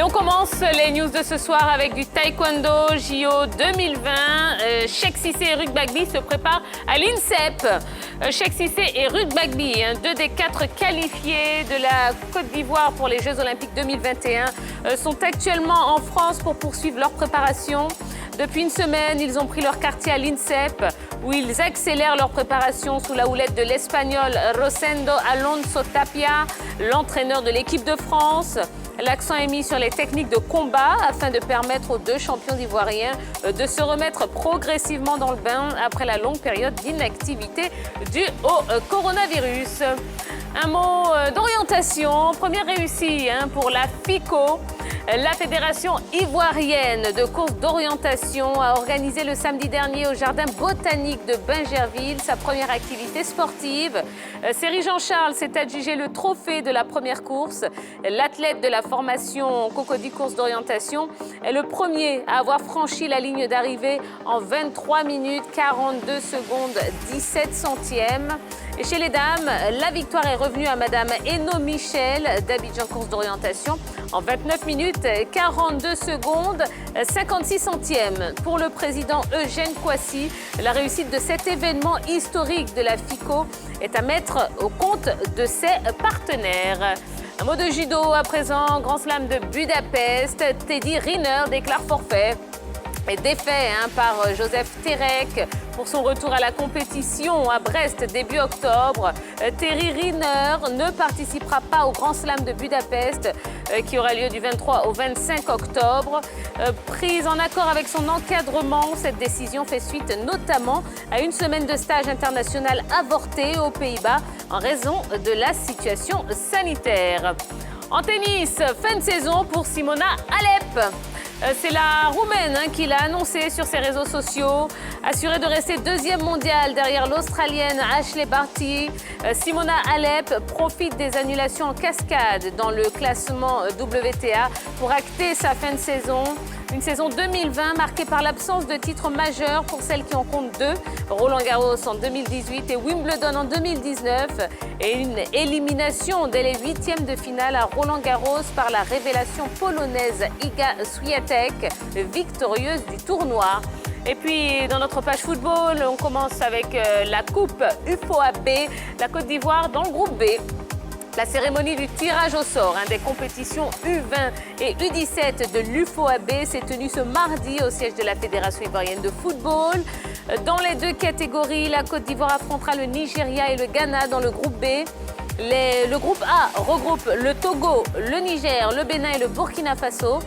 on commence les news de ce soir avec du taekwondo JO 2020. Cheikh Cissé et Ruth Bagby se préparent à l'INSEP. Cheikh Cissé et Ruth Bagby, deux des 4 qualifiés de la Côte d'Ivoire pour les Jeux Olympiques 2021, sont actuellement en France pour poursuivre leur préparation. Depuis une semaine, ils ont pris leur quartier à l'INSEP où ils accélèrent leur préparation sous la houlette de l'Espagnol Rosendo Alonso Tapia, l'entraîneur de l'équipe de France. L'accent est mis sur les techniques de combat afin de permettre aux 2 champions ivoiriens de se remettre progressivement dans le bain après la longue période d'inactivité due au coronavirus. Un mot d'orientation, première réussie pour la FICO. La Fédération ivoirienne de course d'orientation a organisé le samedi dernier au Jardin botanique de Bingerville sa première activité sportive. Séry Jean-Charles s'est adjugé le trophée de la première course. L'athlète de la formation Cocody Course d'orientation est le premier à avoir franchi la ligne d'arrivée en 23 minutes 42 secondes 17 centièmes. Et chez les dames, la victoire est revenue à Madame Eno Michel d'Abidjan Course d'orientation en 29 minutes 42 secondes 56 centièmes. Pour le président Eugène Kouassi, la réussite de cet événement historique de la FICO est à mettre au compte de ses partenaires. Un mot de judo à présent, Grand Slam de Budapest. Teddy Riner déclare forfait. Et défait par Joseph Terek pour son retour à la compétition à Brest début octobre. Teddy Riner ne participera pas au Grand Slam de Budapest qui aura lieu du 23 au 25 octobre. Prise en accord avec son encadrement, cette décision fait suite notamment à une semaine de stage international avorté aux Pays-Bas en raison de la situation sanitaire. En tennis, fin de saison pour Simona Halep. C'est la Roumaine qui l'a annoncé sur ses réseaux sociaux. Assurée de rester 2e mondiale derrière l'Australienne Ashley Barty, Simona Halep profite des annulations en cascade dans le classement WTA pour acter sa fin de saison. Une saison 2020 marquée par l'absence de titres majeurs pour celles qui en comptent 2, Roland-Garros en 2018 et Wimbledon en 2019, et une élimination dès les 8e de finale à Roland-Garros par la révélation polonaise Iga Swiatek, victorieuse du tournoi. Et puis, dans notre page football, on commence avec la Coupe UFOA-B, la Côte d'Ivoire dans le groupe B. La cérémonie du tirage au sort des compétitions U20 et U17 de l'UFOA-B s'est tenue ce mardi au siège de la Fédération ivoirienne de football. Dans les 2 catégories, la Côte d'Ivoire affrontera le Nigeria et le Ghana dans le groupe B. Le groupe A regroupe le Togo, le Niger, le Bénin et le Burkina Faso.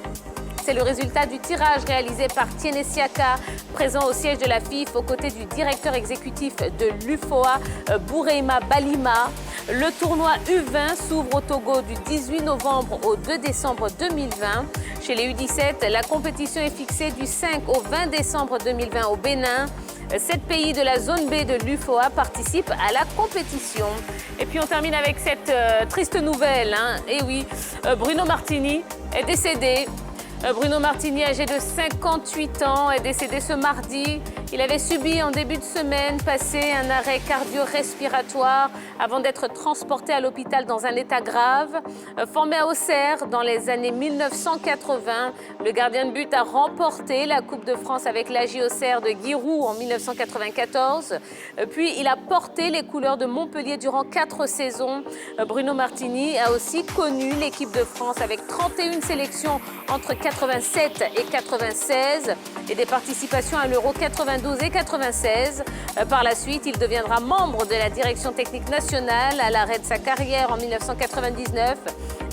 C'est le résultat du tirage réalisé par Tiene Siaka, présent au siège de la FIF aux côtés du directeur exécutif de l'UFOA, Boureima Balima. Le tournoi U20 s'ouvre au Togo du 18 novembre au 2 décembre 2020. Chez les U17, la compétition est fixée du 5 au 20 décembre 2020 au Bénin. 7 pays de la zone B de l'UFOA participent à la compétition. Et puis on termine avec cette triste nouvelle. Et oui, Bruno Martini est décédé. Bruno Martini, âgé de 58 ans, est décédé ce mardi. Il avait subi en début de semaine passé un arrêt cardio-respiratoire avant d'être transporté à l'hôpital dans un état grave. Formé à Auxerre dans les années 1980, le gardien de but a remporté la Coupe de France avec l'AJ Auxerre de Giroud en 1994. Puis il a porté les couleurs de Montpellier durant 4 saisons. Bruno Martini a aussi connu l'équipe de France avec 31 sélections entre 87 et 96 et des participations à l'Euro 92 et 96. Par la suite, il deviendra membre de la direction technique nationale à l'arrêt de sa carrière en 1999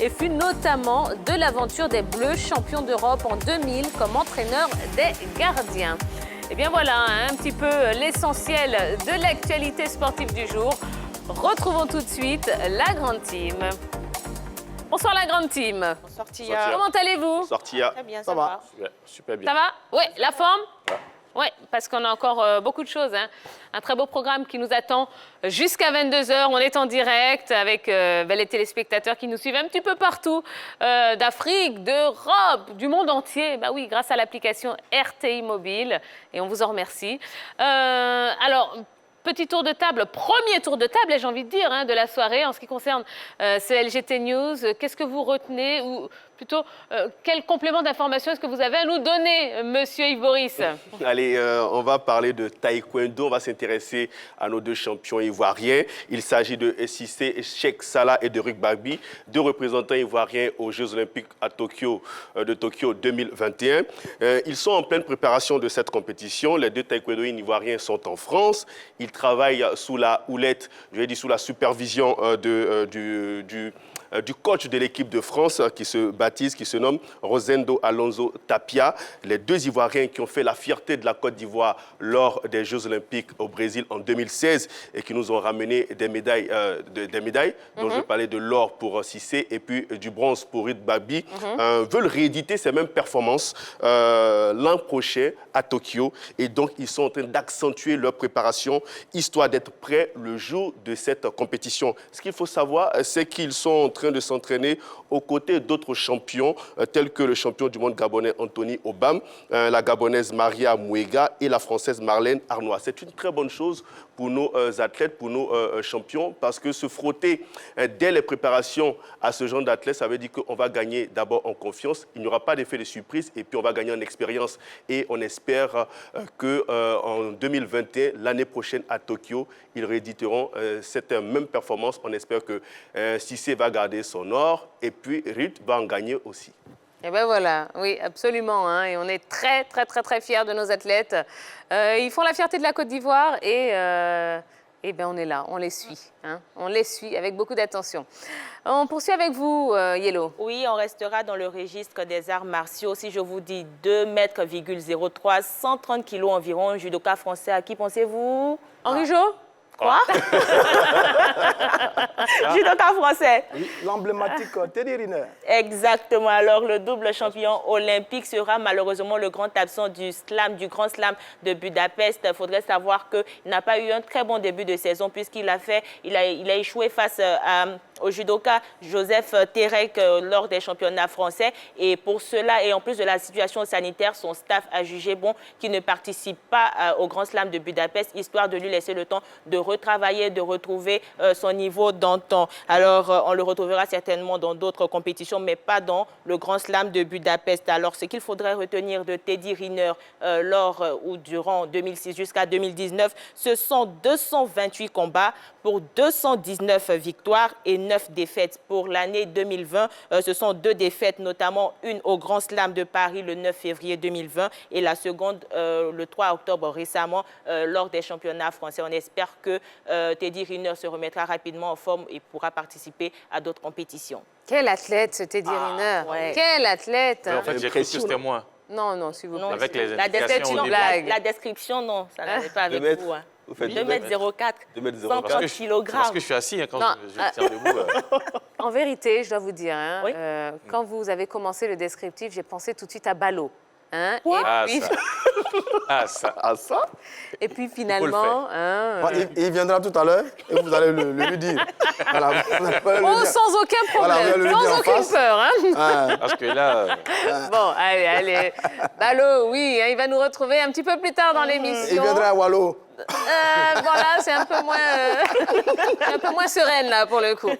et fut notamment de l'aventure des Bleus, champions d'Europe en 2000 comme entraîneur des gardiens. Et bien voilà un petit peu l'essentiel de l'actualité sportive du jour. Retrouvons tout de suite la grande team. Bonsoir la grande team. Bonsoir Tia. Comment allez-vous? Bonsoir Tia. Très bien, ça va. Super bien. Ça va? Oui, la forme? Ouais. Oui, parce qu'on a encore beaucoup de choses. Un très beau programme qui nous attend jusqu'à 22h. On est en direct avec les téléspectateurs qui nous suivent un petit peu partout, d'Afrique, d'Europe, du monde entier. Bah oui, grâce à l'application RTI Mobile. Et on vous en remercie. Alors, petit tour de table, premier tour de table, j'ai envie de dire, de la soirée en ce qui concerne ce LGT News. Qu'est-ce que vous retenez ou plutôt, quel complément d'information est-ce que vous avez à nous donner, monsieur Yves Boris? Allez, on va parler de taekwondo. On va s'intéresser à nos 2 champions ivoiriens. Il s'agit de Cissé Cheikh Salah et de Rugbabi, 2 représentants ivoiriens aux Jeux Olympiques à Tokyo, de Tokyo 2021. Ils sont en pleine préparation de cette compétition. Les 2 taekwondoïs ivoiriens sont en France. Ils travaillent sous la houlette, je vais dire sous la supervision du coach de l'équipe de France qui se nomme Rosendo Alonso Tapia. Les 2 Ivoiriens qui ont fait la fierté de la Côte d'Ivoire lors des Jeux Olympiques au Brésil en 2016 et qui nous ont ramené des médailles, dont je parlais de l'or pour Cissé et puis du bronze pour Rugbabi, veulent rééditer ces mêmes performances l'an prochain à Tokyo. Et donc, ils sont en train d'accentuer leur préparation histoire d'être prêts le jour de cette compétition. Ce qu'il faut savoir, c'est qu'ils sont en train de s'entraîner aux côtés d'autres champions, tels que le champion du monde gabonais Anthony Obam, la gabonaise Maria Mouega et la française Marlène Arnois. C'est une très bonne chose pour nos athlètes, pour nos champions, parce que se frotter dès les préparations à ce genre d'athlètes, ça veut dire qu'on va gagner d'abord en confiance, il n'y aura pas d'effet de surprise, et puis on va gagner en expérience. Et on espère qu'en 2021, l'année prochaine à Tokyo, ils rééditeront cette même performance. On espère que Cissé va garder son or, et puis Ruth va en gagner aussi. Et ben voilà, oui, absolument. Hein, et on est très, très, très, très fiers de nos athlètes. Ils font la fierté de la Côte d'Ivoire et ben on est là, on les suit. Hein, on les suit avec beaucoup d'attention. On poursuit avec vous, Yellow. Oui, on restera dans le registre des arts martiaux. Si je vous dis 2,03 m, 130 kg environ, un judoka français, à qui pensez-vous? Henri Jo? Quoi? Judoka français. L'emblématique Teddy Riner. Exactement. Alors, le double champion olympique sera malheureusement le grand absent du Grand Slam de Budapest. Il faudrait savoir qu'il n'a pas eu un très bon début de saison puisqu'il a échoué face au judoka Joseph Terek lors des championnats français. Et pour cela, et en plus de la situation sanitaire, son staff a jugé bon qu'il ne participe pas au Grand Slam de Budapest, histoire de lui laisser le temps de retravailler, de retrouver son niveau d'antan. Alors, on le retrouvera certainement dans d'autres compétitions, mais pas dans le Grand Slam de Budapest. Alors, ce qu'il faudrait retenir de Teddy Riner lors ou durant 2006 jusqu'à 2019, ce sont 228 combats pour 219 victoires et 9 défaites. Pour l'année 2020, ce sont 2 défaites, notamment une au Grand Slam de Paris le 9 février 2020 et la seconde le 3 octobre récemment lors des championnats français. On espère que Teddy Riner se remettra rapidement en forme et pourra participer à d'autres compétitions. Quel athlète, ce Teddy Riner. Ouais. Quel athlète. En fait, j'ai cru que c'était moi. Non, non, s'il vous plaît. Avec les la description, non, ça n'allait pas avec vous. Hein. Vous faites 2,04 m, 130 kg. Parce que je suis assis quand je tiens debout. En vérité, je dois vous dire, hein, Oui. quand vous avez commencé le descriptif, j'ai pensé tout de suite à Ballot. Hein, Ça. Et puis finalement... Il viendra tout à l'heure et vous allez le lui dire. Voilà, sans aucun problème, voilà, sans aucune peur. Hein. Parce que là... Bon, allez. Ballot, oui, hein, il va nous retrouver un petit peu plus tard dans l'émission. Il viendra à Wallo. Voilà, c'est un peu moins sereine là pour le coup.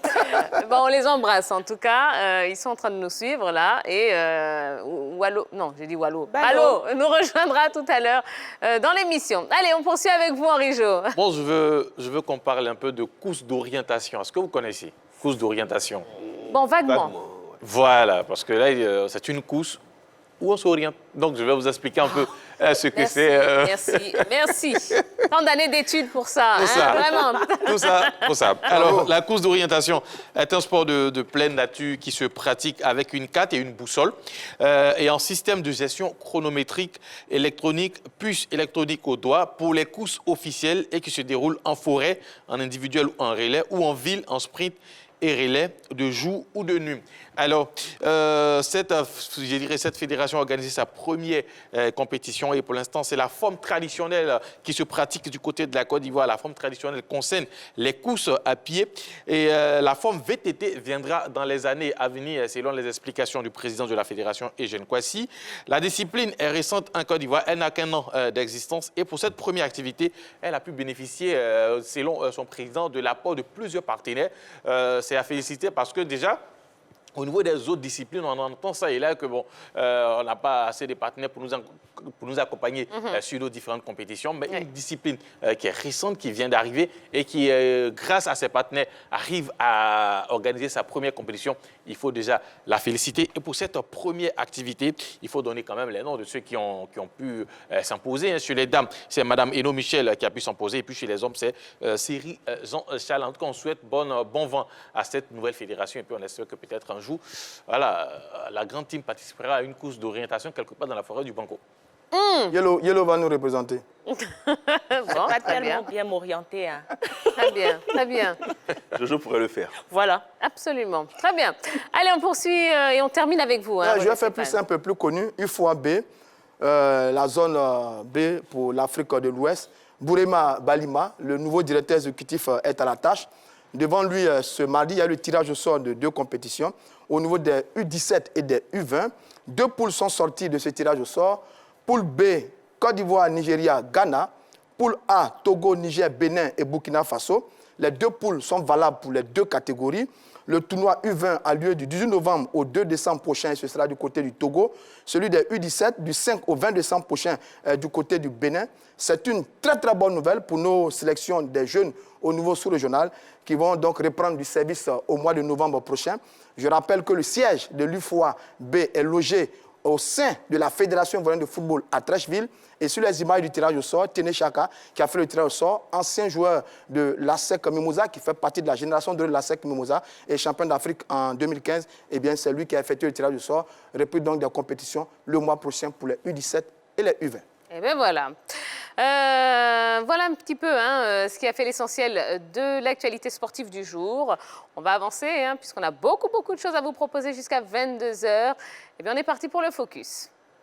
Bon, on les embrasse en tout cas. Ils sont en train de nous suivre là et Wallo, non, j'ai dit Wallo. Ballot nous rejoindra tout à l'heure dans l'émission. Allez, on poursuit avec vous, Henri Jo. Bon, je veux qu'on parle un peu de course d'orientation. Est-ce que vous connaissez course d'orientation? Bon, vaguement. Voilà, parce que là, c'est une course où on s'oriente. Donc, je vais vous expliquer un peu ce que c'est. Merci. Tant d'années d'études pour ça. Pour ça. Vraiment. Tout ça, pour ça. Alors, la course d'orientation est un sport de pleine nature qui se pratique avec une carte et une boussole et un système de gestion chronométrique électronique, puce électronique au doigt pour les courses officielles et qui se déroulent en forêt, en individuel ou en relais ou en ville, en sprint et relais de jour ou de nuit. Alors, cette fédération a organisé sa première compétition et pour l'instant, c'est la forme traditionnelle qui se pratique du côté de la Côte d'Ivoire. La forme traditionnelle concerne les courses à pied et la forme VTT viendra dans les années à venir selon les explications du président de la fédération, Eugène Kwasi. La discipline est récente en Côte d'Ivoire, elle n'a qu'un an d'existence et pour cette première activité, elle a pu bénéficier, selon son président, de l'apport de plusieurs partenaires. C'est à féliciter parce que déjà, Au niveau des autres disciplines, on entend ça et là que bon, on n'a pas assez de partenaires pour nous accompagner sur nos différentes compétitions. Mais une discipline qui est récente, qui vient d'arriver et qui, grâce à ses partenaires, arrive à organiser sa première compétition, il faut déjà la féliciter. Et pour cette première activité, il faut donner quand même les noms de ceux qui ont pu s'imposer. Sur les dames, c'est Mme Eno Michel qui a pu s'imposer. Et puis chez les hommes, c'est Cyril Jean-Charles. En tout cas, on souhaite bon vent à cette nouvelle fédération. Et puis on espère que peut-être un jour, voilà, la grande team participera à une course d'orientation quelque part dans la forêt du Banco. Yellow va nous représenter. Bon, Pas très tellement bien. bien m'orienter. Hein. Très bien, très bien. Jojo pourrait le faire. Voilà. Absolument. Très bien. Allez, on poursuit et on termine avec vous. Hein, Je vais René faire plus Stéphane. simple, plus connu. UFOA B, la zone B pour l'Afrique de l'Ouest. Bourema Balima, le nouveau directeur exécutif, est à la tâche. Devant lui, ce mardi, il y a le tirage au sort de 2 compétitions. Au niveau des U17 et des U20, 2 poules sont sorties de ce tirage au sort. Poule B, Côte d'Ivoire, Nigeria, Ghana. Poule A, Togo, Niger, Bénin et Burkina Faso. Les 2 poules sont valables pour les 2 catégories. Le tournoi U20 a lieu du 18 novembre au 2 décembre prochain et ce sera du côté du Togo. Celui des U17 du 5 au 20 décembre prochain du côté du Bénin. C'est une très très bonne nouvelle pour nos sélections des jeunes au niveau sous-régional qui vont donc reprendre du service au mois de novembre prochain. Je rappelle que le siège de l'UFOA B est logé au sein de la Fédération ivoirienne de football à Trècheville. Et sur les images du tirage au sort, Téné Chaka, qui a fait le tirage au sort, ancien joueur de l'ASEC Mimosa, qui fait partie de la génération de l'ASEC Mimosa et champion d'Afrique en 2015, eh bien, c'est lui qui a effectué le tirage au sort, repris donc des compétitions le mois prochain pour les U17 et les U20. Et bien voilà. Voilà un petit peu ce qui a fait l'essentiel de l'actualité sportive du jour. On va avancer puisqu'on a beaucoup de choses à vous proposer jusqu'à 22h. Et bien on est parti pour le focus.